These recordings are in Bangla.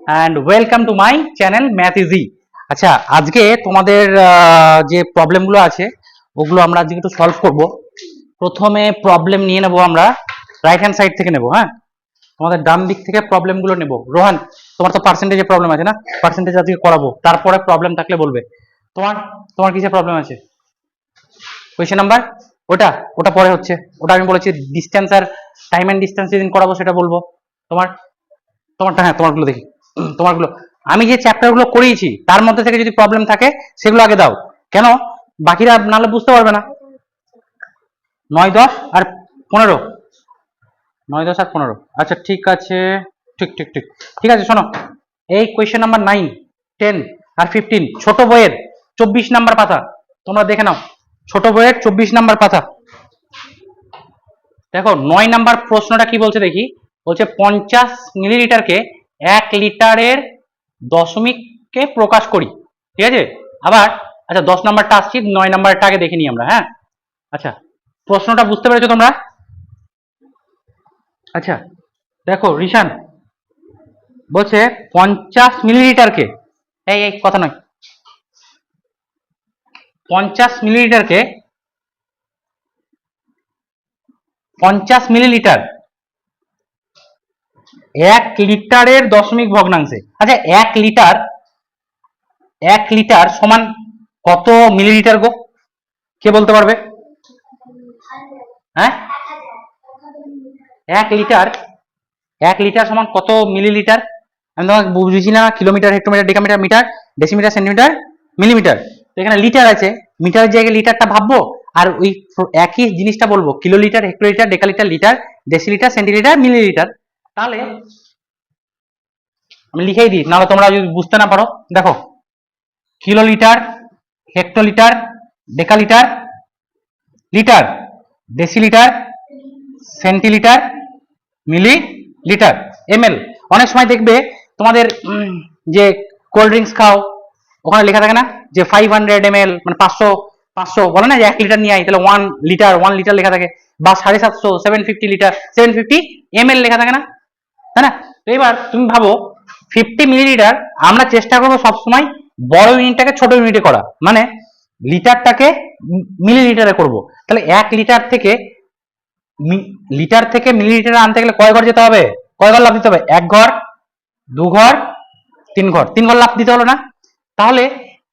and welcome to my channel Math Easy। আচ্ছা, আজকে তোমাদের যে প্রবলেমগুলো আছে ওগুলো আমরা আজকে একটু সলভ করব। প্রথমে প্রবলেম নিয়ে নেব আমরা রাইট হ্যান্ড সাইড থেকে নেব। হ্যাঁ, তোমাদের ডান দিক থেকে প্রবলেমগুলো নেব। রোহান, তোমার তো পার্সেন্টেজের প্রবলেম আছে না? পার্সেন্টেজ আজকে করাবো, তারপরে প্রবলেম থাকলে বলবে। তোমার তোমার কিসের প্রবলেম আছে? কোয়েশ্চেন নাম্বার ওটা ওটা পরে হচ্ছে, ওটা আমি বলেছি ডিস্টেন্স আর টাইম এন্ড ডিস্টেন্স যেদিন করাবো সেটা বলবো। তোমার তোমারটা হ্যাঁ, তোমারগুলো দেখি। তোমারগুলো আমি যে চ্যাপ্টারগুলো করিয়েছি তার মধ্যে থেকে যদি প্রবলেম থাকে সেগুলো আগে দাও, কেন বাকিরা নাহলে বুঝতে পারবে না। 9, 10 আর 15, 9, 10 আর 15। আচ্ছা ঠিক আছে, ঠিক ঠিক ঠিক ঠিক আছে। শোনো, এই কোয়েশ্চেন নাম্বার 9, 10 আর 15 ছোট বইয়ের 24 নাম্বার পাতা, তোমরা দেখে নাও। ছোট বইয়ের 24 নাম্বার পাতা। দেখো 9 নাম্বার প্রশ্নটা কি বলছে দেখি। বলছে 50 মিলিলিটারকে 1 লিটারের দশমিককে প্রকাশ করি। ঠিক আছে, আবার আচ্ছা 10 নাম্বারটা আসছি, 9 নাম্বারটা আগে দেখে নিই আমরা। হ্যাঁ, আচ্ছা প্রশ্নটা বুঝতে পেরেছো তোমরা? আচ্ছা দেখো রিশান বলছে 50 মিলিলিটারকে, এই এই কথা নয়, 50 মিলিলিটারকে 50 মিলিলিটার 1 লিটারের দশমিক ভগ্নাংশে। আচ্ছা 1 লিটার সমান কত মিলিলিটার গো? কে বলতে পারবে? হ্যাঁ, 1 লিটার 1 লিটার সমান কত মিলিলিটার? আমি তোমাকে বুঝিয়েছি না, kilometre, hectometre, decametre, metre, decimetre, centimetre, millimetre. এখানে লিটার আছে, মিটারের জায়গায় লিটারটা ভাববো আর ওই একই জিনিসটা বলবো, kilolitre, hectolitre, decalitre, litre, decilitre, centilitre, millilitre. তাহলে আমি লিখেই দিই, নাহলে তোমরা যদি বুঝতে না পারো। দেখো kilolitre, hectolitre, decalitre, litre, decilitre, centilitre, millilitre, ML. অনেক সময় দেখবে তোমাদের যে কোল্ড ড্রিঙ্কস খাও ওখানে লেখা থাকে না যে 500 ml, মানে 500 500 বলে না যে 1 লিটার নিয়ে আই, তাহলে 1 লিটার লেখা থাকে, বা 750, 750 লিটার, 750 ml লেখা থাকে না, তাই না? তো এবার তুমি ভাবো 50 মিলিলিটার, আমরা চেষ্টা করবো সবসময় বড় ইউনিটটাকে ছোট ইউনিটে করা, মানে লিটারটাকে মিলিলিটারে করব। তাহলে 1 লিটার থেকে মিলিলিটারে আনতে গেলে কয় ঘর যেতে হবে? কয় ঘর লাফ দিতে হবে? 1 ঘর, 2 ঘর, 3 ঘর, 3 ঘর লাফ দিতে হলো না? তাহলে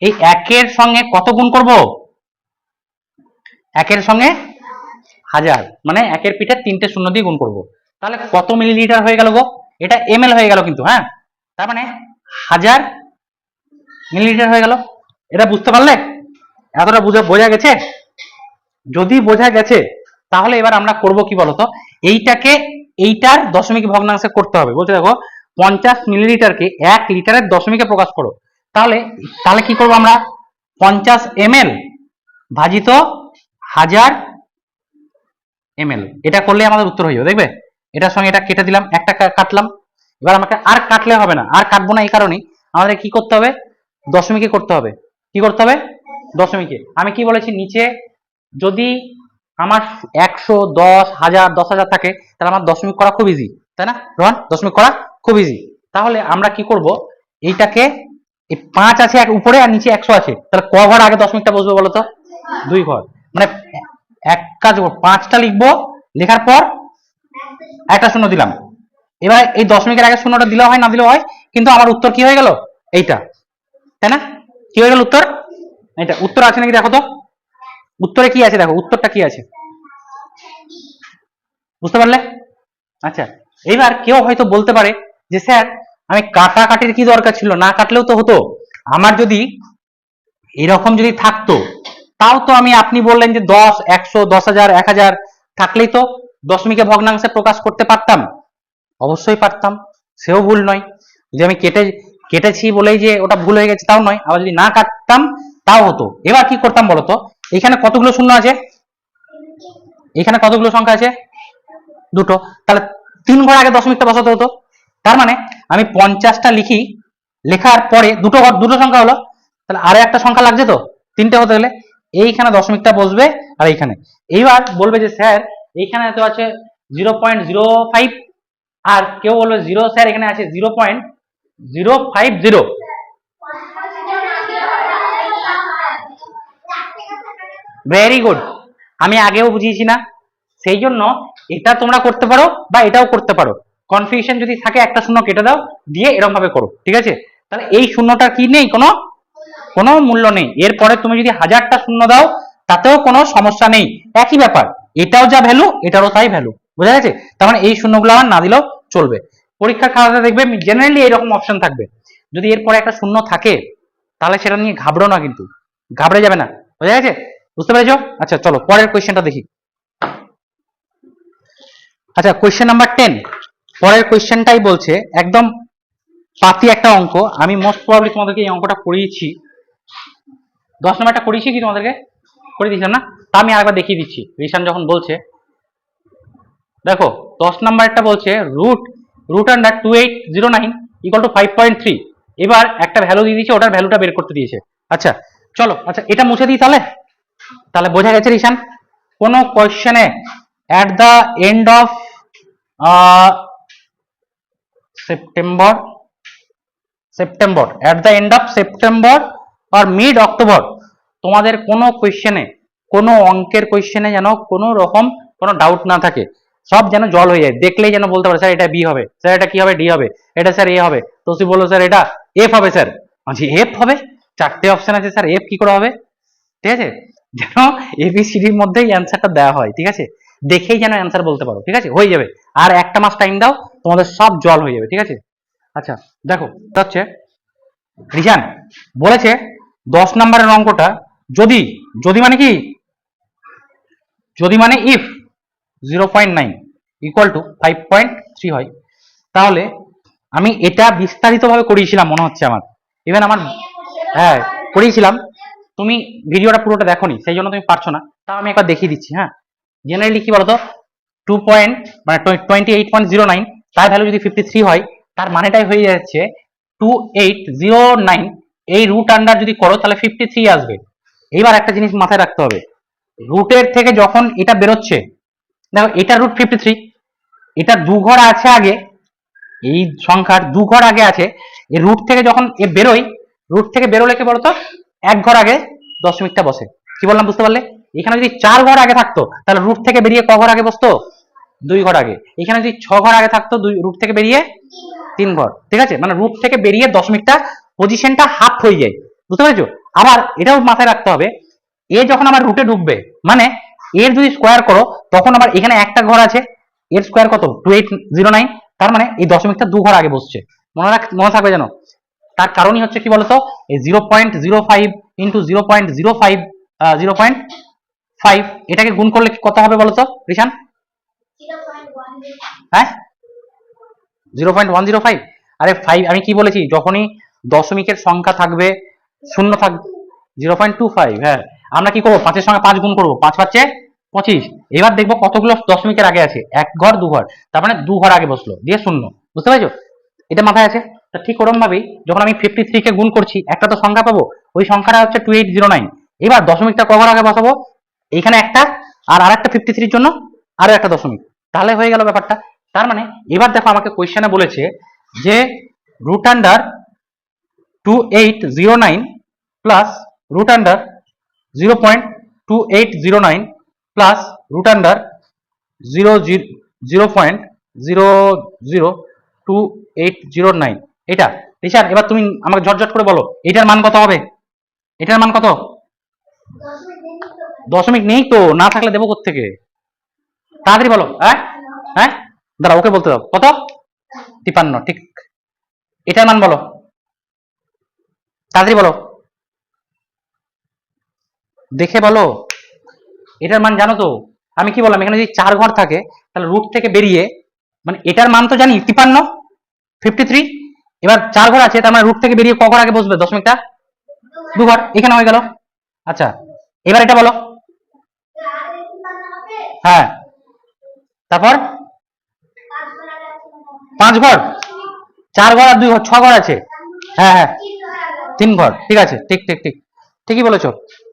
এই 1 সঙ্গে কত গুণ করব? 1 সঙ্গে 1000, মানে 1 পিঠে 3টে শূন্য দিয়ে গুণ করব। তাহলে কত মিলিলিটার হয়ে গেল গো? এটা এমএল হয়ে গেল কিন্তু। হ্যাঁ, তার মানে 1000 মিলিলিটার হয়ে গেল। এটা বুঝতে পারলে? এতটা বোঝা গেছে? যদি বোঝা গেছে তাহলে এবার আমরা করব কি বলতো, এইটার দশমিক ভগ্নাংশে করতে হবে। বলতে দেখো 50 মিলিলিটারকে 1 লিটারের দশমিকে প্রকাশ করো। তাহলে তাহলে কি করব আমরা? 50 ml ভাজিত 1000 ml, এটা করলে আমাদের উত্তর হয়ে যাবে। দেখবে এটার সঙ্গে এটা কেটে দিলাম, একটা কাটলাম। এবার আমাকে আর কাটলে হবে না, আর কাটবো না, এই কারণেই আমাদের কি করতে হবে? দশমিকে করতে হবে। কি করতে হবে? দশমিকে। আমি কি বলেছি নিচে, যদি আমার 100, 10, 1000, 10,000 থাকে তাহলে আমার দশমিক করা খুব ইজি, তাই না রোহন? দশমিক করা খুব ইজি। তাহলে আমরা কি করব, এইটাকে 5 আছে এক উপরে আর নিচে 100 আছে, তাহলে ক ঘর আগে দশমিকটা বসবে বলো তো? 2 ঘর। মানে এক কাজ 5টা লিখবো, লেখার পর একটা শূন্য দিলাম। এবার এই দশমিকের আগে শূন্যটা দিলেও হয়, না দিলেও হয়, কিন্তু আমার উত্তর কি হয়ে গেল? এইটা, তাই না? কি হয়ে গেল উত্তর? এটা উত্তর আছে নাকি দেখো তো, উত্তরে কি আছে দেখো, উত্তরটা কি আছে বুঝতে পারলে? আচ্ছা এইবার কেউ হয়তো বলতে পারে যে স্যার আমি কাটাকাটির কি দরকার ছিল, না কাটলেও তো হতো। আমার যদি এরকম যদি থাকতো তাও তো আমি, আপনি বললেন যে 10, 100, 10,000, 1000 থাকলেই তো দশমিকে ভগ্নাংশে প্রকাশ করতে পারতাম। অবশ্যই পারতাম, সেও ভুল নয়। যে আমি কেটেছি বলেই যে ওটা ভুল হয়ে গেছে তাও নয়, আবার যদি না কাটতাম তাও হতো। এবার কি করতাম বলতো, এখানে কতগুলো শূন্য আছে? এখানে কতগুলো সংখ্যা আছে? 2টো। তাহলে 3 ঘর আগে দশমিকটা বসাতে হতো। তার মানে আমি 50টা লিখি, লেখার পরে দুটো সংখ্যা হলো, তাহলে আরো একটা সংখ্যা লাগছে তো 3টে হতে গেলে, এইখানে দশমিকটা বসবে আর এইখানে। এইবার বলবে যে স্যার এইখানে তো আছে 0.05, আর কেউ বলবে 0 স্যার এখানে আছে 0.05, 050। ভেরি গুড, আমি আগেও বুঝিয়েছি না, সেই জন্য এটা তোমরা করতে পারো বা এটাও করতে পারো। কনফিউশন যদি থাকে একটা শূন্য কেটে দাও, দিয়ে এরকম ভাবে করো, ঠিক আছে? তাহলে এই শূন্যটার কি নেই, কোনো কোনো মূল্য নেই। এরপরে তুমি যদি 1000টা শূন্য দাও তাতেও কোনো সমস্যা নেই, একই ব্যাপার, এটাও যা ভ্যালু এটারও তাই ভ্যালু, বোঝা গেছে? তার মানে এই শূন্যগুলো আমার না দিলেও চলবে। পরীক্ষার খাতাতে দেখবে জেনারেলি এরকম অপশন থাকবে। যদি এরপরে একটা শূন্য থাকে তাহলে সেটা নিয়ে ঘাবড়ো না, কিন্তু ঘাবড়ে যাবে না, বোঝা গেছে? বুঝতে পেরেছো? আচ্ছা চলো পরের কোয়েশ্চেনটা দেখি। আচ্ছা কোয়েশ্চেন নাম্বার 10, পরের কোয়েশ্চেনটাই বলছে একদম পাতি একটা অঙ্ক। আমি মোস্ট প্রবাবলি তোমাদেরকে এই অঙ্কটা করিয়েছি, 10 নম্বরটা করিয়েছি কি তোমাদেরকে? করে দিয়েছিলাম না? তা আমি আরেকবার দেখিয়ে দিচ্ছি রিশান যখন বলছে। দেখো 10 নাম্বারটা বলছে রুট আন্ডার 2809 ইকুয়াল টু 5.3। এবার একটা ভ্যালু দিয়ে দিয়েছে, ওটার ভ্যালুটা বের করতে দিয়েছে। আচ্ছা চলো, আচ্ছা এটা মুছে দিই তাহলে। তাহলে বোঝা গেছে রিশান, কোন কোয়েশ্চেনে at the end of September at the end of September আর মিড অক্টোবর তোমাদের কোনো কোয়েশ্চেনে, কোনো অঙ্কের কোয়েশ্চেনে যেন কোনো রকম কোনো ডাউট না থাকে, সব যেন জল হয়ে যায়, দেখলেই যেন বলতে পারে স্যার এটা বি হবে, স্যার এটা কি হবে, ডি হবে, এটা স্যার এ হবে, তোসি বললো স্যার এটা এফ হবে, স্যার আচ্ছা এফ হবে, চারটে অপশন আছে স্যার এফ কি করে হবে, ঠিক আছে? যেন এবিসিডির মধ্যেই অ্যান্সারটা দেওয়া হয়, ঠিক আছে? দেখেই যেন অ্যান্সার বলতে পারো, ঠিক আছে? হয়ে যাবে, আর একটা মাস টাইম দাও, তোমাদের সব জল হয়ে যাবে, ঠিক আছে? আচ্ছা দেখো হচ্ছে রিজান বলেছে 10 নম্বরের অঙ্কটা, যদি যদি মানে কি, যদি মানে ইফ 0.9 ইকুয়াল টু 5.3 হয়, তাহলে আমি এটা বিস্তারিতভাবে করিয়েছিলাম মনে হচ্ছে আমার, ইভেন আমার, হ্যাঁ করিয়েছিলাম, তুমি ভিডিওটা পুরোটা দেখোনি সেই জন্য তুমি পারছো না, তাও আমি একবার দেখিয়ে দিচ্ছি। হ্যাঁ জেনারেলি কি বলতো, 2 পয়েন্ট মানে 28.09, তার ভ্যালু যদি 53 হয়, তার মানেটাই হয়ে যাচ্ছে 2809, এই রুট আন্ডার যদি করো তাহলে 53 আসবে। এইবার একটা জিনিস মাথায় রাখতে হবে, রুটের থেকে যখন এটা বেরোচ্ছে, দেখো এটা রুট 53, এটা দু ঘর আছে আগে, এই সংখ্যার দু ঘর আগে আছে, এই রুট থেকে যখন এ বেরোয়, রুট থেকে বেরোলে কি বলতো, এক ঘর আগে দশমিকটা বসে। কি বললাম বুঝতে পারলে? এখানে যদি 4 ঘর আগে থাকতো তাহলে রুট থেকে বেরিয়ে ক ঘর আগে বসতো, 2 ঘর আগে। এখানে যদি 6 ঘর আগে থাকতো, রুট থেকে বেরিয়ে 3 ঘর, ঠিক আছে? মানে রুট থেকে বেরিয়ে দশমিকটা পজিশনটা হাফ হয়ে যায়, বুঝতে পেরেছো? আবার এটাও মাথায় রাখতে হবে, এ যখন আমার রুটে ঢুকবে, মানে এর যদি স্কোয়ার করো তখন আবার এখানে একটা ঘর আছে, এর স্কোয়ার কত 2809, তার মানে এই দশমিকটা 2 ঘর আগে বসছে, মনে থাকবে যেন। তার কারণই হচ্ছে কি বলতো, এই 0.05 ইন্টু 0.05 0.5, এটাকে গুণ করলে কত হবে বলতো রিশান? হ্যাঁ 0.105। আরে 5 আমি কি বলেছি, যখনই দশমিকের সংখ্যা থাকবে, শূন্য থাকবে 0.25। হ্যাঁ আমরা কি করবো, 5 এর সঙ্গে 5 গুণ করবো, 5 পাঁচে 25। এবার দেখবো কতগুলো দশমিকের আগে আছে, এক ঘর দু ঘর, তার মানে 2 ঘর আগে বসলো, দিয়ে শূন্য, বুঝতে পেরেছো? এটা মাথায় আছে। তা ঠিক ওরকম ভাবেই যখন আমি 53 কে গুণ করছি, একটা তো সংখ্যা পাবো, ওই সংখ্যাটা হচ্ছে 2809। এবার দশমিকটা ক ঘর আগে বসাবো, এইখানে একটা, আর আরেকটা 53 জন্য আরো একটা দশমিক, তাহলে হয়ে গেল ব্যাপারটা। তার মানে এবার দেখো আমাকে কোয়েশ্চেনে বলেছে যে root under 2809 plus root under 0.2809 plus root under 0.02809, এটা রিশান এবার তুমি আমাকে ঝটঝট করে বলো এটার মান কত হবে, এটার মান কত? দশমিক নেই তো, না থাকলে দেবো কোত্থেকে, তাড়াতাড়ি বলো। হ্যাঁ হ্যাঁ দাঁড়া ওকে বলতে দাও, কত? 53, ঠিক। এটার মান বলো, তাড়াতাড়ি বলো, দেখে বলো, এটার মান জানো তো? আমি কি বললাম, এখানে যদি 4 ঘর থাকে তাহলে রুট থেকে বেরিয়ে, মানে এটার মান তো জানি 53, 53, এবার 4 ঘর আছে, তার মানে রুট থেকে বেরিয়ে ক ঘর আগে বসবে দশমিকটা, 2 ঘর, এখানে হয়ে গেল। আচ্ছা এবার এটা বলো, হ্যাঁ তারপর 5 ঘর, 4 ঘর আর 2 ঘর, 6 ঘর আছে, হ্যাঁ হ্যাঁ 3 ঘর, ঠিক আছে, ঠিক ঠিক ঠিক, ঠিকই বলেছো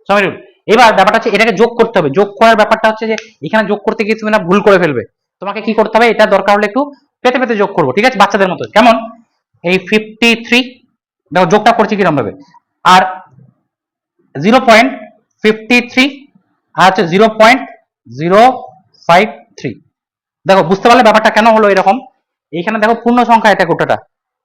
সমীরুল। এবার ব্যাপারটা হচ্ছে এটাকে যোগ করতে হবে, যোগ করার ব্যাপারটা হচ্ছে যে এখানে যোগ করতে গিয়ে তুমি না ভুল করে ফেলবে, তোমাকে কি করতে হবে, এটা দরকার হলে একটু পেতে পেতে যোগ করবো, ঠিক আছে, বাচ্চাদের মতো। কেমন, এই 53 দেখো যোগটা করছি কিরকম ভাবে, আর 0.53 আর হচ্ছে 0.053। দেখো বুঝতে পারলে ব্যাপারটা কেন হলো এরকম। এইখানে দেখো পূর্ণ সংখ্যা, এটা গোটাটা,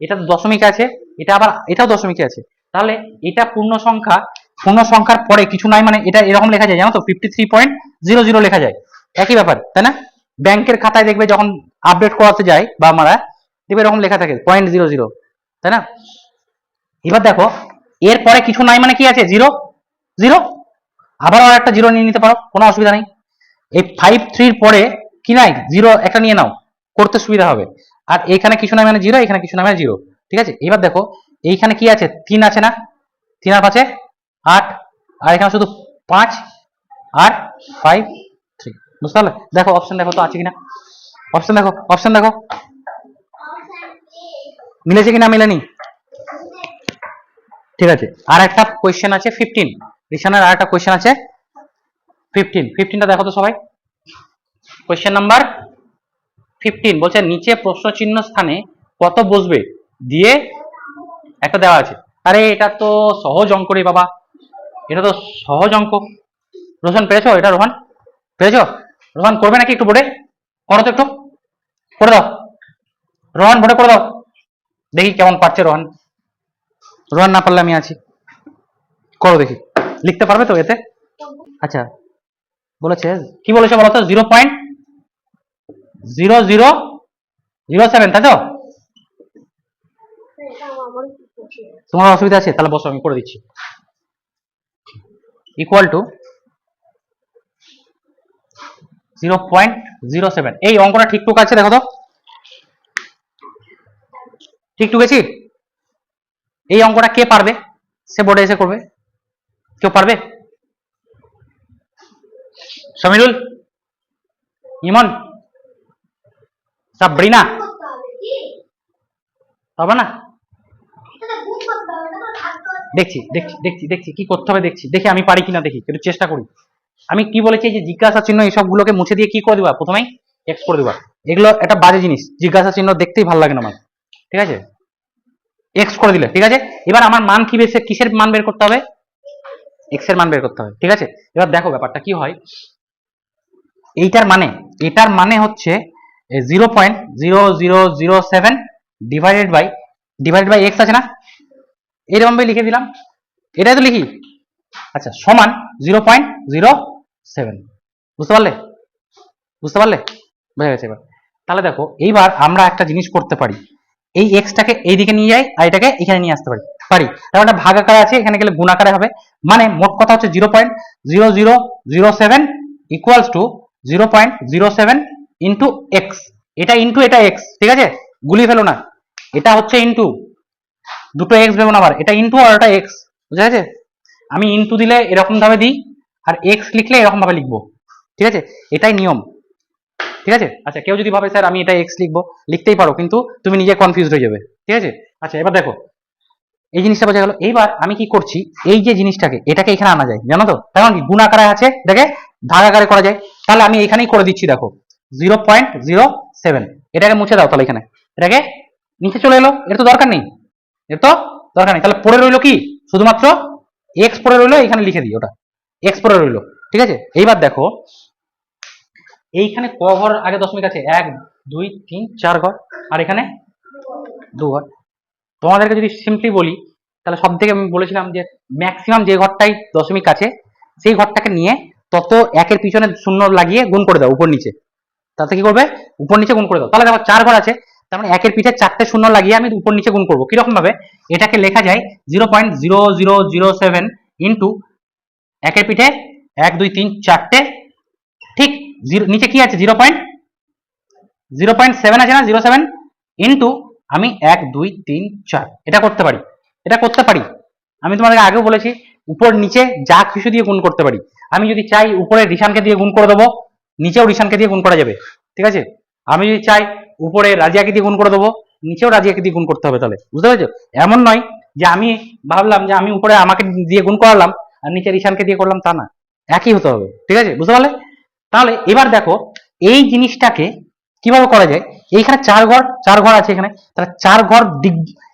এটা দশমিক আছে, এটা আবার এটাও দশমিকে আছে, তাহলে এটা পূর্ণ সংখ্যা, পূর্ণ সংখ্যার পরে কিছু নাই মানে এটা এরকম লেখা যায় জানো তো, 53.00 লেখা যায়, একই ব্যাপার তাই না। ব্যাংকের খাতায় দেখবে যখন আপডেট করাতে যায় বা আমরা দেখবে এরকম লেখা থাকে 0.00, তাই না। এবার দেখো এর পরে কিছু নাই মানে কি আছে, জিরো জিরো, আবার আর একটা জিরো নিয়ে নিতে পারো, কোনো অসুবিধা নেই। এই 53 পরে কি নাই, জিরো একটা নিয়ে নাও, করতে সুবিধা হবে। আর এখানে কিছু নাই মানে জিরো, এখানে কিছু নাই মানে জিরো, ঠিক আছে। এবার দেখো এইখানে কি আছে, 3 আছে না, 3 আর 5 8, আর এখানে শুধু 5 আর 5 3, বুঝতে পারলে। দেখো অপশন দেখো তো আছে কিনা, অপশন দেখো, অপশন দেখো মিলেছে কিনা, মিলেনি, ঠিক আছে। আর একটা কোয়েশ্চেন আছে 15, রিশানের আর একটা কোয়েশ্চেন আছে 15টা দেখো তো সবাই। কোয়েশ্চেন নাম্বার 15 বলছে নিচে প্রশ্ন চিহ্ন স্থানে কত বসবে দিয়ে একটা দেওয়া আছে। আরে এটা তো সহজ অঙ্ক রে বাবা, এটা তো সহজ অঙ্ক। রোহন পেরেছো এটা, রোহন পেরেছো, রোহন করবে নাকি একটু বোর্ডে করো তো, একটু করে দাও, রোহন বোর্ডে করে দাও, দেখি কেমন পারছে রোহন। রোহন না পারলে আমি আছি, করো দেখি, লিখতে পারবে তো এতে। আচ্ছা বলেছে, কি বলেছে বলতো, 0.0007, তাই তো। তোমার অসুবিধা আছে তাহলে বসো, আমি করে দিচ্ছি। ইকুয়াল টু 0.07, এই অঙ্কটা ঠিকঠাক আছে দেখো তো, ঠিকঠাক আছে। এই অঙ্কটা কে পারবে, সে বোর্ডে এসে করবে, কেউ পারবে, সমীরুল, ইমন, সাবরিনা, পারবে না। দেখছি দেখছি দেখছি দেখছি কি করতে হবে, দেখছি দেখি আমি পারি কিনা, দেখি একটু চেষ্টা করি। আমি কি বলেছি, যে জিজ্ঞাসা চিহ্ন এইসব গুলোকে মুছে দিয়ে কি করে দিবা, প্রথমেই এক্স করে দিবা, এগুলো একটা বাজে জিনিস, জিজ্ঞাসা চিহ্ন দেখতেই ভালো লাগে না আমার, ঠিক আছে, এক্স করে দিলে ঠিক আছে। এবার আমার মান কি বেশি, কিসের মান বের করতে হবে, এক্স এর মান বের করতে হবে, ঠিক আছে। এবার দেখো ব্যাপারটা কি হয়, এইটার মানে, এটার মানে হচ্ছে 0.0007 ডিভাইডেড বাই এক্স আছে না, এরকম ভাবে লিখে দিলাম, এটাই তো লিখি। আচ্ছা সমান 0.07, বুঝতে পারলে, বুঝতে পারলে, বুঝে গেছে এবার। তাহলে দেখো এইবার আমরা একটা জিনিস করতে পারি, এই এক্সটাকে এইদিকে নিয়ে যাই আর এটাকে এখানে নিয়ে আসতে পারি, তার মানে ভাগ আকারে আছে, এখানে গেলে গুণ আকারে হবে, মানে মোট কথা হচ্ছে 0.0007 ইকুয়ালস টু 0.07 ইন্টু এক্স, এটা ইন্টু এটা এক্স, ঠিক আছে, গুলিয়ে ফেলো না, এটা হচ্ছে ইন্টু, দুটো এক্স দেবো না আবার, এটা ইন্টু আর এটা এক্স, বুঝা গেছে। আমি ইন্টু দিলে এরকম ভাবে দিই, আর এক্স লিখলে এরকম ভাবে লিখবো, ঠিক আছে, এটাই নিয়ম, ঠিক আছে। আচ্ছা কেউ যদি ভাবে স্যার আমি এটা এক্স লিখবো, লিখতেই পারো, কিন্তু তুমি নিজে কনফিউজ হয়ে যাবে, ঠিক আছে। আচ্ছা এবার দেখো এই জিনিসটা বোঝা গেল। এইবার আমি কি করছি, এই যে জিনিসটাকে এটাকে এখানে আনা যায় জানো তো, কারণ কি গুণ আকারে আছে, দেখে ভাগ আকারে করা যায়, তাহলে আমি এখানেই করে দিচ্ছি, দেখো 0.07, এটাকে মুছে দাও, তাহলে এখানে এটাকে নিচে চলে এলো, এর তো দরকার নেই, এর তো দরকার নেই, তাহলে পড়ে রইলো কি, শুধুমাত্র এক্স পড়ে রইলো, এখানে লিখে দিই ওটা এক্স পড়ে রইলো, ঠিক আছে। এইবার দেখো এইখানে ক ঘর আগে দশমিক আছে, 1 2 3 4 ঘর, আর এখানে 2 ঘর। তোমাদেরকে যদি সিম্পলি বলি, তাহলে সব থেকে আমি বলেছিলাম যে ম্যাক্সিমাম যে ঘরটাই দশমিক আছে সেই ঘরটাকে নিয়ে তত একের পিছনে শূন্য লাগিয়ে গুণ করে দাও উপর নিচে, তাতে কি করবে, উপর নিচে গুণ করে দাও, তাহলে দেখো 4 ঘর আছে, তার মানে একের পিঠে 4টে শূন্য লাগিয়ে আমি উপর নিচে গুণ করবো, কিরকম ভাবে, এটাকে লেখা যায় 0.0007 ইন্টু একের পিঠে 1 2 3 4টে, ঠিক নিচে কি আছে 0.07 আছে না, 07 ইন্টু আমি 1 2 3 4, এটা করতে পারি, এটা করতে পারি। আমি তোমাদেরকে আগেও বলেছি উপর নিচে যা কিছু দিয়ে গুণ করতে পারি, আমি যদি চাই উপরে রিশানকে দিয়ে গুণ করে দেবো, নিচেও রিশানকে দিয়ে গুণ করা যাবে, ঠিক আছে। আমি যদি চাই উপরে রাজিয়াকে দিয়ে গুণ করে দেবো, নিচেও রাজিয়াকে দিয়ে গুণ করতে হবে, তাহলে বুঝতে পেরেছো। এমন নয় যে আমি ভাবলাম যে আমি উপরে আমাকে দিয়ে গুণ করালাম আর নিচে রিশানকে দিয়ে করলাম, তা না, একই হতে হবে, ঠিক আছে, বুঝতে পারলে। তাহলে এবার দেখো এই জিনিসটাকে কিভাবে করা যায়, এইখানে 4 ঘর আছে এখানে, তাহলে 4 ঘর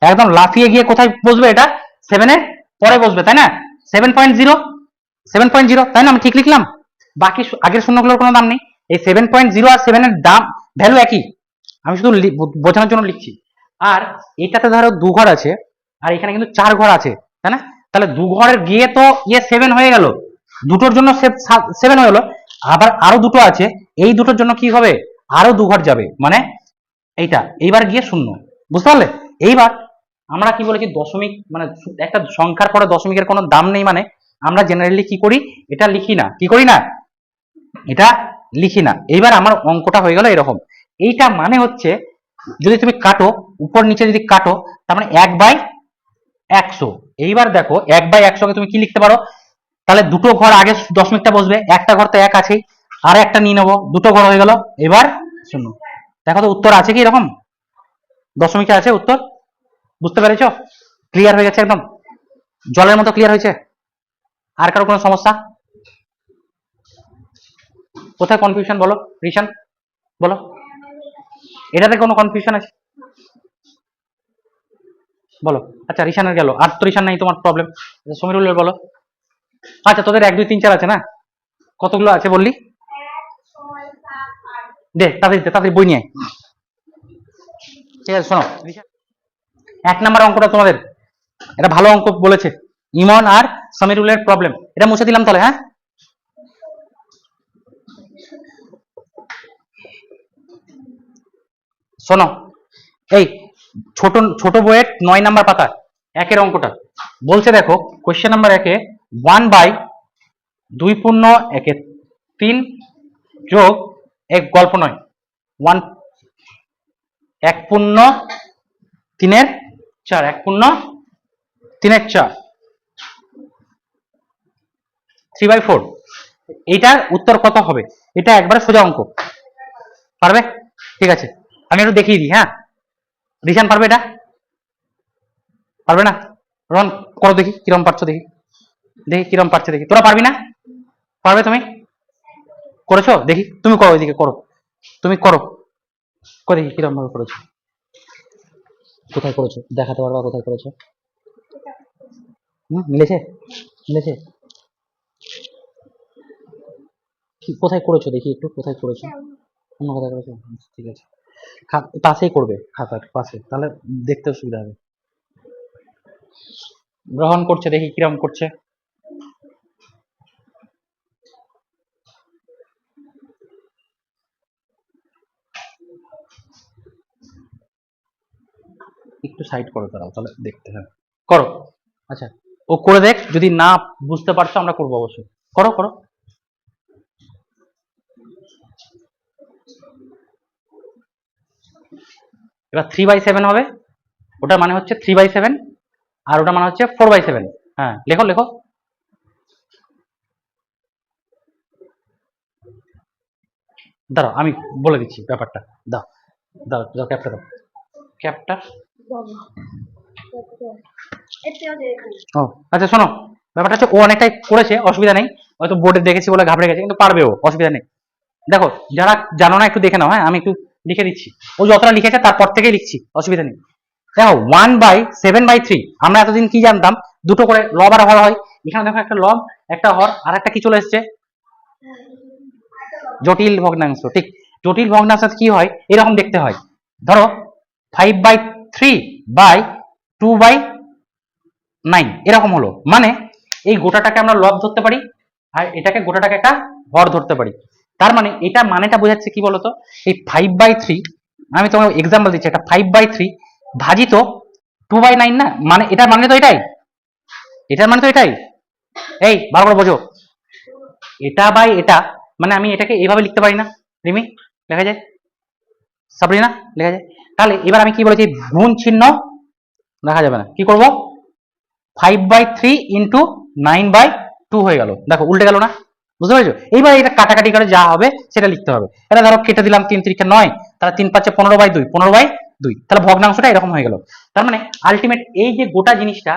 একদম লাফিয়ে গিয়ে কোথায় বসবে, এটা 7 এর পরে বসবে, তাই না? 7.0, 7.0, তাই না? আমি ঠিক লিখলাম? বাকি আগের শূন্যগুলোর কোনো দাম নেই। এই 7.0 আর 7 এর দাম ভ্যালু একই, আমি শুধু বোঝানোর জন্য লিখছি। আর এটাতে ধরো 2 ঘর আছে, আর এখানে কিন্তু 4 ঘর আছে, তাই না? তাহলে 2 ঘরের গিয়ে তো 7 হয়ে গেল, দুটোর জন্য 7 হয়ে গেল। আবার আরো দুটো আছে, এই দুটোর জন্য কি হবে, আরো 2 ঘর যাবে, মানে এইটা এইবার গিয়ে 0, বুঝতে পারলে? এইবার আমরা কি বলেছি, দশমিক মানে একটা সংখ্যার পরে দশমিকের কোনো দাম নেই, মানে আমরা জেনারেলি কি করি, এটা লিখি না, কি করি না, এটা লিখি না। এইবার আমার অঙ্কটা হয়ে গেল এরকম। এইটা মানে হচ্ছে, যদি তুমি কাটো উপর নিচে যদি কাটো, তার মানে 1/100। এইবার দেখো 1/100 কে তুমি কি লিখতে পারো, তাহলে দুটো ঘর আগে দশমিকটা বসবে, একটা ঘর তো 1 আছেই, আর একটা নিয়ে নেবো, দুটো ঘর হয়ে গেল, এবার 0। দেখো তো উত্তর আছে কি এরকম, দশমিকে আছে উত্তর, বুঝতে পেরেছো? ক্লিয়ার হয়ে গেছে একদম, জলের মতো ক্লিয়ার হয়েছে। আর কারো কোনো সমস্যা, কোথায় কনফিউশন বলো, রিশান বলো, এটাতে কোনো কনফিউশন আছে বলো? আচ্ছা রিশানের গেল, আর তো রিশান নাই তোমার প্রবলেম। সমীরুলের বলো। আচ্ছা তোদের 1 2 3 4 আছে না, কতগুলো আছে বললি? দে তাড়াতাড়ি তাড়াতাড়ি বই নিয়ে, ঠিক আছে? শোনো, 1 নাম্বার অঙ্কটা তোমাদের, এটা ভালো অঙ্ক বলেছে, ইমন আর সমীরুলের প্রবলেম, এটা মুছে দিলাম তাহলে, হ্যাঁ? শোনো, এই ছোট ছোট বইয়ের 9 নাম্বার পাতা 1 এর অঙ্কটা বলছে, দেখো কোশ্চেন নাম্বার 1-এ 1/2 যোগ 1 গল্প নয়, 1/3 1/3 3/4, এইটার উত্তর কত হবে? এটা একবারে সোজা অঙ্ক, পারবে? ঠিক আছে, আমি একটু দেখিয়ে দিই, হ্যাঁ? রিশান পারবে এটা? পারবে না? রন করো দেখি কিরম পারছো, দেখি দেখি কিরম পারছে, দেখি তোরা পারবি না? পারবে তুমি? করেছো দেখি, তুমি করো, ওইদিকে করো, তুমি করো, করে দেখি কিরম ভাবে করেছো, কোথায় করেছো দেখাতে পারবা, কোথায় করেছো? মিলেছে, মিলেছে, কোথায় করেছো দেখি একটু, কোথায় করেছো, অন্য কোথায় করেছো? ঠিক আছে, পাশেই করবে, খাতার পাশে, তাহলে দেখতে সুবিধা হবে। গ্রহণ করছে, দেখি কিরম করছে। একটু সাইড করো তারাও, তাহলে দেখতে হবে, করো। আচ্ছা ও করে দেখ, যদি না বুঝতে পারছো আমরা করবো অবশ্যই, করো করো। এবার 3/7 হবে, ওটার মানে হচ্ছে 3/7, আর ওটা মানে হচ্ছে 4/7। হ্যাঁ লেখো লেখো, দাঁড়াও আমি বলে দিচ্ছি ব্যাপারটা, দাও দাও দাও, ক্যাপটা দাও, ক্যাপটা। ও আচ্ছা শোনো, ব্যাপারটা হচ্ছে ও অনেকটাই করেছে, অসুবিধা নেই, হয়তো বোর্ডে দেখেছি বলে ঘাবড়ে গেছে, কিন্তু পারবে ও, অসুবিধা নেই। দেখো যারা জানো না একটু দেখে নাও, হ্যাঁ? আমি একটু লিখে দিচ্ছি, ও যতটা লিখেছে তারপর থেকেই লিখছি, অসুবিধা নেই। দেখো 1/7/3, আমরা এতদিন কি জানতাম, দুটো করে লব আর হর হয়, এখানে দেখো একটা লব একটা হর, আর একটা কি চলে এসছে, জটিল ভগ্নাংশ। ঠিক, জটিল ভগ্নাংশ কি হয়, এরকম দেখতে হয়, ধরো 5/3/2/9 এরকম হলো, মানে এই গোটাটাকে আমরা লব ধরতে পারি, আর এটাকে গোটাটাকে একটা হর ধরতে পারি। তার মানে এটা মানেটা বোঝাচ্ছে কি বলতো, এই 5/3, আমি তোমাকে এক্সাম্পল দিচ্ছি, এটা 5/3 ভাজিত 2/9 না, মানে এটার মানে তো এটাই, এটার মানে তো এটাই, এই ভালো করে বোঝো, এটা বাই এটা, মানে আমি এটাকে এইভাবে লিখতে পারি না, রিমি? লেখা যায়, সাবরিনা লেখা যায়। তাহলে এবার আমি কি বলেছি, গুণ চিহ্ন দেখা যাবে না, কি করব, 5/3 × 9/2 হয়ে গেল, দেখো উল্টে গেল না, বুঝতে পেরেছো? এইবার এটা কাটাকাটি করে যা হবে সেটা লিখতে হবে। এটা ধরো কেটে দিলাম, 3 × 3 = 9, তাহলে 3 × 5 = 15/2, 15/2, তাহলে ভগ্নাংশটা এরকম হয়ে গেল। তার মানে আলটিমেট এই যে গোটা জিনিসটা,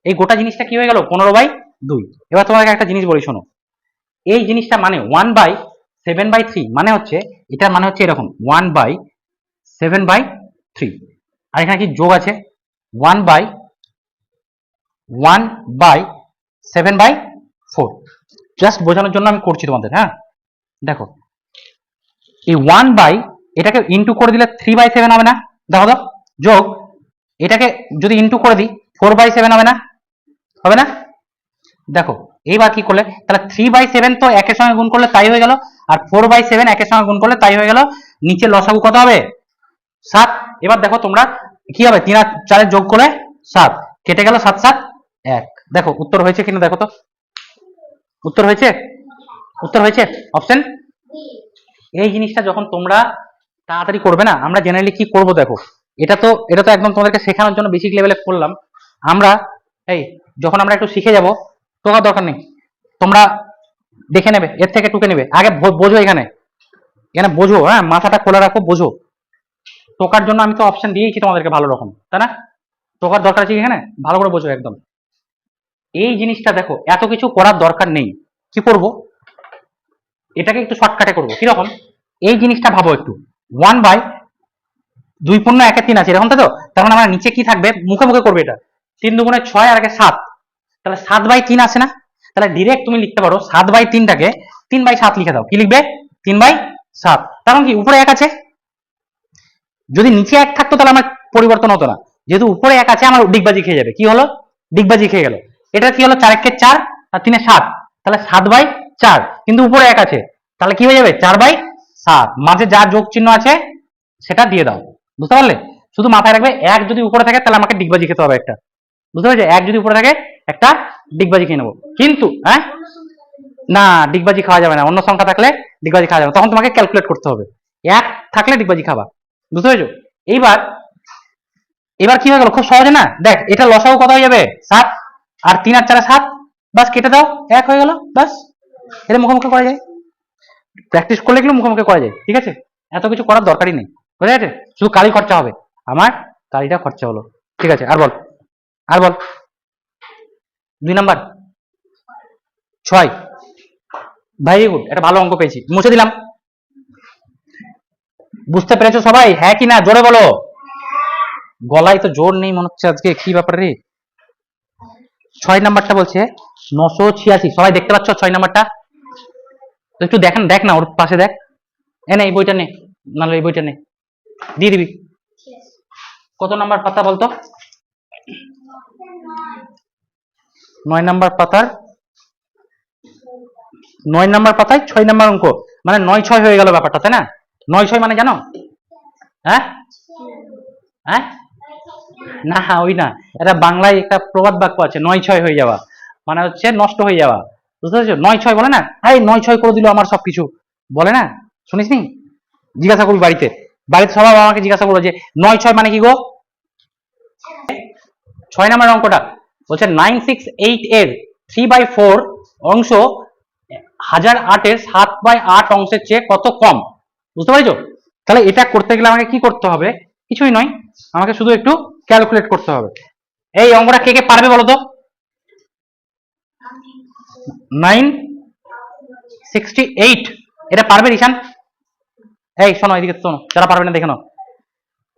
এই গোটা জিনিসটা কি হয়ে গেল, 15/2। এবার তোমাকে একটা জিনিস বলি, শোনো, এই জিনিসটা মানে 1/7/3 মানে হচ্ছে, এটা মানে হচ্ছে এরকম 1/7/3, আর এখানে কি যোগ আছে, 1/7/4। জাস্ট বোঝানোর জন্য আমি করছি তোমাদের। হ্যাঁ দেখো, এই 1 এটাকে ইন্টু করে দিলে 3/7 হবে না? দেখো তো, যোগ এটাকে যদি ইন্টু করে দিই 4/7 হবে না? হবে না? দেখো এইবার কি করলে, তাহলে 3/7 তো একের সঙ্গে গুণ করলে তাই হয়ে গেল, আর 4/7 একের সঙ্গে গুণ করলে তাই হয়ে গেল। নিচে লসাগু কত হবে? 7। এবার দেখো তোমরা কি হবে, 3 আর 4 যোগ করে 7, কেটে গেল 7 7 1। দেখো উত্তর হয়েছে কিনা দেখো তো, উত্তর হয়েছে? উত্তর হয়েছে অপশন। এই জিনিসটা যখন তোমরা তাড়াতাড়ি করবে না, আমরা জেনারেলি কি করব দেখো, এটা তো একদম তোমাদেরকে শেখানোর জন্য বেসিক লেভেলে করলাম আমরা। এই যখন আমরা একটু শিখে যাব, তোকার দরকার নেই, তোমরা দেখে নেবে, এর থেকে টুকে নেবে, আগে বোঝো, এখানে এখানে বোঝো, হ্যাঁ মাথাটা খোলা রাখো, বোঝো। টোকার জন্য আমি তো অপশন দিয়েছি তোমাদেরকে ভালো রকম, তাই না? টোকার দরকার আছে এখানে, ভালো করে বোঝো একদম। এই জিনিসটা দেখো, এত কিছু করার দরকার নেই। কি করব, এটাকে একটু শর্টকাটে করবো। কিরকম, এই জিনিসটা ভাবো একটু, 1/2 × 1 = 3 আছে এরকম, তো তার মানে আমার নিচে কি থাকবে, মুখে মুখে করবে এটা, 3 × 2 = 6 আর 7, তাহলে 7/3 আসে না? তাহলে ডিরেক্ট তুমি লিখতে পারো 7/3টাকে 3/7 লিখে দাও। কি লিখবে? 3/7। কারণ কি, উপরে 1 আছে, যদি নিচে 1 থাকতো তাহলে আমার পরিবর্তন হতো না, যেহেতু উপরে 1 আছে আমার ডিগবাজি খেয়ে যাবে। কি হলো, ডিগবাজি খেয়ে গেল। এটা কি হলো, 4 × 4 আর 3 × 7, তাহলে 7/4, কিন্তু উপরে 1 আছে, তাহলে কি হয়ে যাবে 4/7। মাঝে যা যোগ চিহ্ন আছে সেটা দিয়ে দাও। বুঝতে পারলে? শুধু মাথায় রাখবে 1 যদি উপরে থাকে তাহলে আমাকে ডিগবাজি খেতে হবে একটা। বুঝতে পেরেছো? 1 যদি উপরে থাকে একটা ডিগবাজি খেয়ে নেবো। কিন্তু হ্যাঁ, না ডিগবাজি খাওয়া যাবে না, অন্য সংখ্যা থাকলে ডিগবাজি খাওয়া যাবে, তখন তোমাকে ক্যালকুলেট করতে হবে। 1 থাকলে ডিগবাজি খাবা। বুঝতে পেরেছো? এইবার এবার কি হয়ে গেল, খুব সহজে না? দেখ, এটা লসাগু কত হয়ে যাবে, 7, আর 3 আর 4 7, বাস কেটে দাও, 1 হয়ে গেল, বাস। এটা মুখে মুখে করা যায়, প্র্যাকটিস করলে এগুলো মুখে মুখে করা যায়। ঠিক আছে, এত কিছু করার দরকারই নেই, বুঝা গেছে? শুধু কালি খরচা হবে, আমার কালিটা খরচা হলো। ঠিক আছে, আর বল, আর বল। 2 নাম্বার 6, ভেরি গুড, এটা ভালো অঙ্ক পেয়েছি, মুছে দিলাম। বুঝতে পেরেছো সবাই? হ্যাঁ কি না, জোরে বলো। গলায় তো জোর নেই মনে হচ্ছে আজকে, কি ব্যাপার রে। 6 নাম্বারটা বলছে 986, সবাই দেখতে পাচ্ছ 6 নাম্বারটা? তো একটু দেখেন, দেখ না ওর পাশে দেখ, এনে এই বইটা নে, নাহলে এই বইটা নে, দিয়ে দিবি। কত নাম্বার পাতা বলতো? 9 নাম্বার পাতার, 9 নাম্বার পাতায় 6 নাম্বার অঙ্ক, মানে 9 6 হয়ে গেল ব্যাপারটা, তাই না? 9 6 মানে জানো? হ্যাঁ হ্যাঁ, না ওই না, এটা বাংলায় একটা প্রবাদ বাক্য আছে, 9 6 হয়ে যাওয়া, মানে হচ্ছে নষ্ট হয়ে যাওয়া। বুঝতে পেরেছো? 9 6 বলে না, এই 9 6 করে দিল আমার সবকিছু, বলে না? শুনিস নি? জিজ্ঞাসা করবি বাড়িতে, বাড়িতে সবাই আমাকে জিজ্ঞাসা করবো যে 9 6 মানে কি গো। 6 নাম্বার অঙ্কটা বলছে 968 এর 3/4 অংশ 1008 এর 7/8 অংশের চেয়ে কত কম। বুঝতে পারছো? তাহলে এটা করতে গেলে আমাকে কি করতে হবে, কিছুই নয়, আমাকে শুধু একটু ক্যালকুলেট করতে হবে। এই অঙ্কটা কে কে পারবে বলো তো? 968, এটা পারবে রিশান? এই শোনো, এদিকে শোনো, যারা পারবে না দেখে নাও।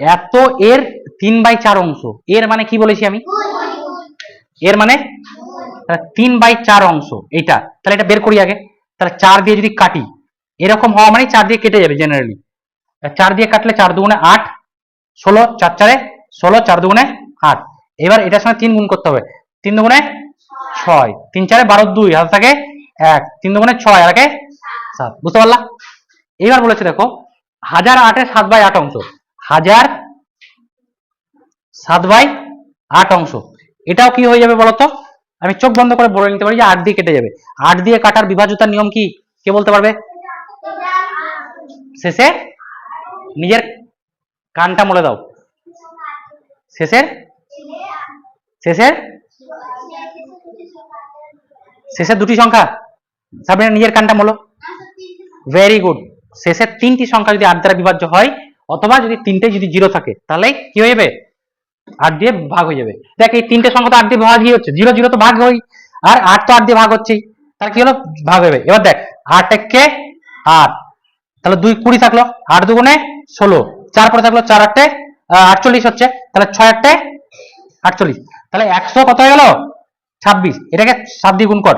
এত এর 3/4 অংশ, এর মানে কি বলেছি আমি, এর মানে 3/4 অংশ এইটা, তাহলে এটা বের করি আগে। তাহলে 4 দিয়ে যদি কাটি, এরকম হওয়া মানে 4 দিয়ে কেটে যাবে জেনারেলি। 4 দিয়ে কাটলে 4 2 8, 16 4 4 16, 4 2 8। এবার এটার সঙ্গে 3 গুণ করতে হবে, 3 2 6, 3 4 12 2, হাত থাকে 1, 3 2 6 আর 1 7। বুঝতে পারলা? এবার বলেছে দেখো 1008 এর 7/8 অংশ, 1000 7/8 অংশ, এটাও কি হয়ে যাবে বলতো? আমি চোখ বন্ধ করে বলে নিতে পারি যে 8 দিয়ে কেটে যাবে। 8 দিয়ে কাটার বিভাজ্যতার নিয়ম কি, কে বলতে পারবে? শেষে নিজের কানটা মলে দাও, শেষের শেষের শেষের দুটি সংখ্যা, সাবরিনা নিজের কানটা মলো, ভেরি গুড। শেষের 3টি সংখ্যা যদি 8 দ্বারা বিভাজ্য হয়, অথবা যদি 3টে যদি 0 থাকে, তাহলে কি হয়ে যাবে, 8 দিয়ে ভাগ হয়ে যাবে। দেখ এই 3টে সংখ্যা তো 8 দিয়ে ভাগই হচ্ছে, 0 0 তো ভাগ হয়, আর 8 তো 8 দিয়ে ভাগ হচ্ছেই, তাহলে কি হলো, ভাগ হবে। এবার দেখ 8 একে 8, তাহলে 2 20 থাকলো, 8 2 16, 4 পরে থাকলো 4 8 48 হচ্ছে, তাহলে 6 8 48, তাহলে 100 কত হয়ে গেল 26, এটাকে 7 দিয়ে গুণ কর,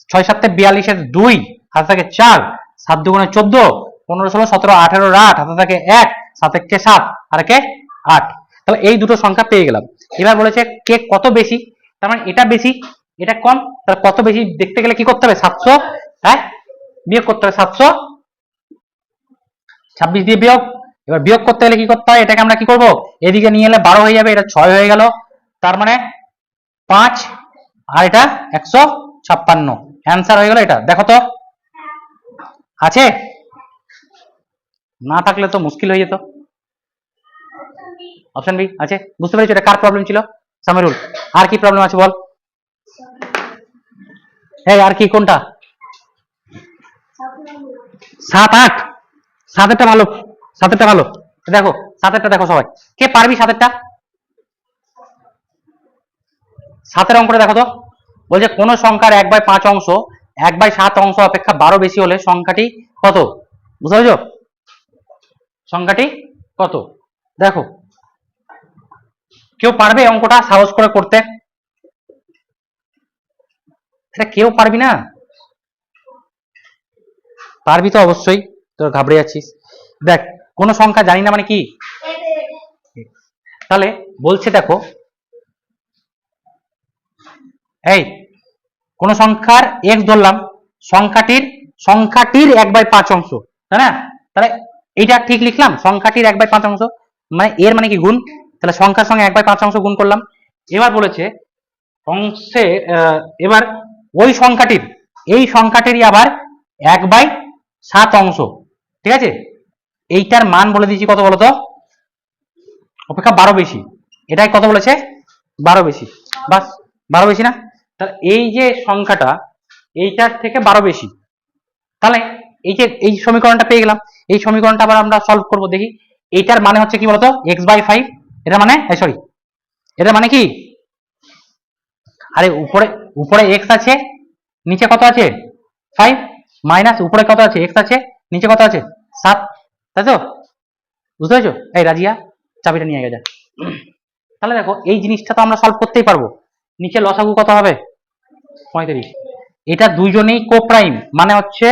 6 7 42 এর 2, হাতে থাকে 4, 7 দুগুণে 14, 15 16 17 18 8, হাতে থাকে 1, 7 কে 7 আর কে 8। তাহলে এই দুটো সংখ্যা পেয়ে গেলাম। এবার বলেছে কে কত বেশি, তার মানে এটা বেশি এটা কম, তাহলে কত বেশি দেখতে গেলে কি করতে হবে 700, হ্যাঁ বিয়োগ করতে হবে 726 দিয়ে বিয়োগ। এবার বিয়োগ করতে গেলে কি করতে হয়, এটাকে আমরা কি করব এদিকে নিয়ে এলে 12 হয়ে যাবে, এটা 6 হয়ে গেল, তার মানে 5 আর এটা 156, অ্যান্সার হয়ে গেল এটা। দেখো তো আছে, না থাকলে তো মুশকিল হয়ে যেত। অপশন বি আছে, বুঝতে পেরেছো এটা কার প্রবলেম ছিল, সামিরুল। আর কি প্রবলেম আছে বল, এই আর কি কোনটা, 7 8, 7 ভালো, 7 ভালো, দেখো 7 দেখো সবাই, কে পারবি 7 7 অঙ্কটা দেখো তো। বলছে কোন সংখ্যার 1/5 অংশ 1/7 অংশ অপেক্ষা 12 বেশি হলে সংখ্যাটি কত, বুঝতে পেরেছো সংখ্যাটি কত। দেখো কেউ পারবে অঙ্কটা সাহস করে করতে, এটা কেউ পারবি না, পারবি তো অবশ্যই, তোর ঘাবড়ে যাচ্ছিস। দেখ কোন সংখ্যা জানি না মানে কি, তাহলে বলছে দেখো এই কোন সংখ্যার x ধরলাম, সংখ্যাটির 1/5 অংশ, তাই না, তাহলে এইটা ঠিক লিখলাম, সংখ্যাটির 1/5 অংশ মানে এর মানে কি গুণ, তাহলে সংখ্যার সঙ্গে 1/5 অংশ গুণ করলাম। এবার বলেছে অংশে এবার ওই সংখ্যাটির এই সংখ্যাটিরই আবার 1/7 অংশ, ঠিক আছে, এইটার মান বলে দিয়েছি কত বলতো, অপেক্ষা 12 বেশি, এটাই কত বলেছে 12 বেশি, বাস 12 বেশি না, তাহলে এই যে সংখ্যাটা এইটার থেকে 12 বেশি, তাহলে এই যে এই সমীকরণটা পেয়ে গেলাম, এই সমীকরণটা আবার আমরা সলভ করব, দেখি এইটার মানে হচ্ছে কি বলতো x/5, এটা মানে সরি এটা মানে কি, আরে উপরে উপরে x আছে নিচে কত আছে 5, মাইনাস উপরে কত আছে x আছে নিচে কত আছে 7, তাই তো, বুঝতে পেরেছো। এই রাজিয়া চাবিটা নিয়ে গেছে, তাহলে দেখো এই জিনিসটা তো আমরা সলভ করতেই পারবো, নিচে লসাগু কত হবে 35, এটা দুইজনেই কোপ্রাইম মানে হচ্ছে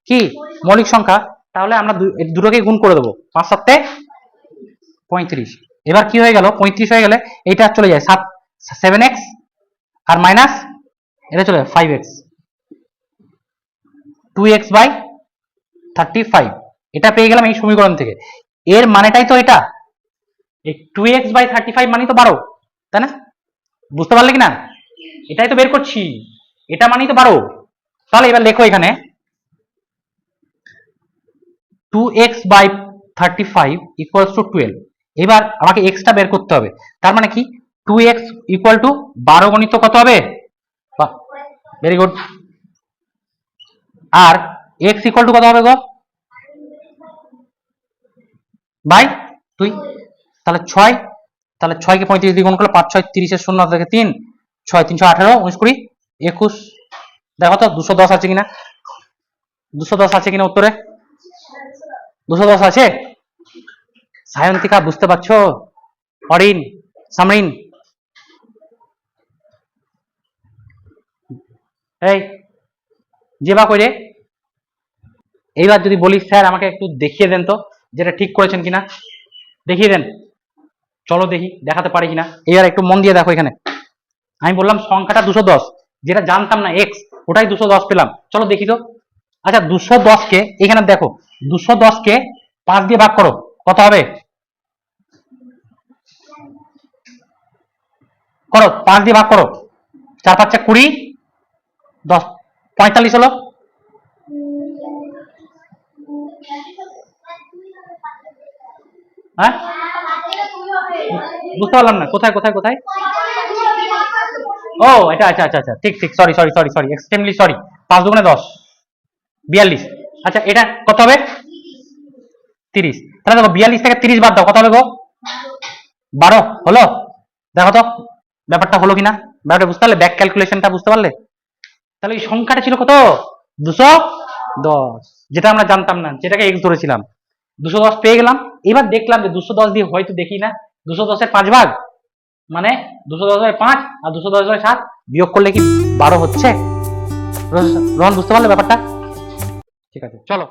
কি মৌলিক সংখ্যা, তাহলে আমরা দুটোকে গুণ করে দেবো, 5 7 35, এবার কি হয়ে গেল 35 হয়ে গেলে এইটা চলে যায় 7x আর মাইনাস এটা চলে যায় 5x, 2x/35, এটা পেয়ে গেলাম এই সমীকরণ থেকে। এর মানেটাই তো এটা, এই 2x/35 মানে তো 12, তাই না, বুঝতে পারলে কিনা, এটাই তো বের করছি, এটা মানেই তো 12। তাহলে এবার লেখো এখানে 2x/35 ইকুয়ালস টু 12, এবার আমাকে x টা বের করতে হবে, তার মানে কি 2x ইকুয়াল টু 12 গণিত কত হবে, ভেরি গুড, আর x ইকুয়াল টু কত হবে গো বাই 2, তাহলে 6, তাহলে 6 কে 35 দিয়ে গুণ করলে 5 6 30 এর 0 থেকে 3 6 318 19 20 21, দেখো তো 210 আছে কিনা, 210 আছে কিনা উত্তরে, 210 আছে। সায়ন্তিকা বুঝতে পারছো, অরিন সামরিন, এই যে বা কই রে, এইবার যদি বলি স্যার আমাকে একটু দেখিয়ে দেন তো যেটা ঠিক করেছেন কিনা, দেখিয়ে দেন, চলো দেখি দেখাতে পারি কিনা, এবার একটু মন দিয়ে দেখো এখানে, আমি বললাম সংখ্যাটা 210, যেটা জানতাম না x, ওটাই 210 পেলাম, চলো দেখি তো। আচ্ছা 210 কে এখানে দেখো 210 কে 5 দিয়ে ভাগ করো কত হবে, করো 5 দিয়ে ভাগ করো, 4 5 20, 10 45 হলো, হ্যাঁ বুঝতে পারলাম না, কোথায় কোথায় কোথায়, ও এটা আচ্ছা আচ্ছা আচ্ছা ঠিক ঠিক, sorry sorry sorry sorry extremely sorry, 5 দুগুণে 10 42, আচ্ছা এটা কত হবে 30, তাহলে দেখো 42 থেকে 30 বাদ দাও কত হবে গো 12 হলো, দেখো তো ব্যাপারটা হলো কিনা, ব্যাপারটা বুঝতে পারলে, ব্যাক ক্যালকুলেশনটা বুঝতে পারলে, তাহলে এই সংখ্যাটা ছিল কত 210, যেটা আমরা জানতাম না, যেটাকে x ধরেছিলাম, 210 পেয়ে গেলাম। এবার দেখলাম যে 210 দিয়ে হয়তো দেখি না 210 এর 5 ভাগ, মানে 210/5 আর 210/7 বিয়োগ করলে কি 12 হচ্ছে? রোহন বুঝতে পারলে ব্যাপারটা? ঠিক আছে, চলো।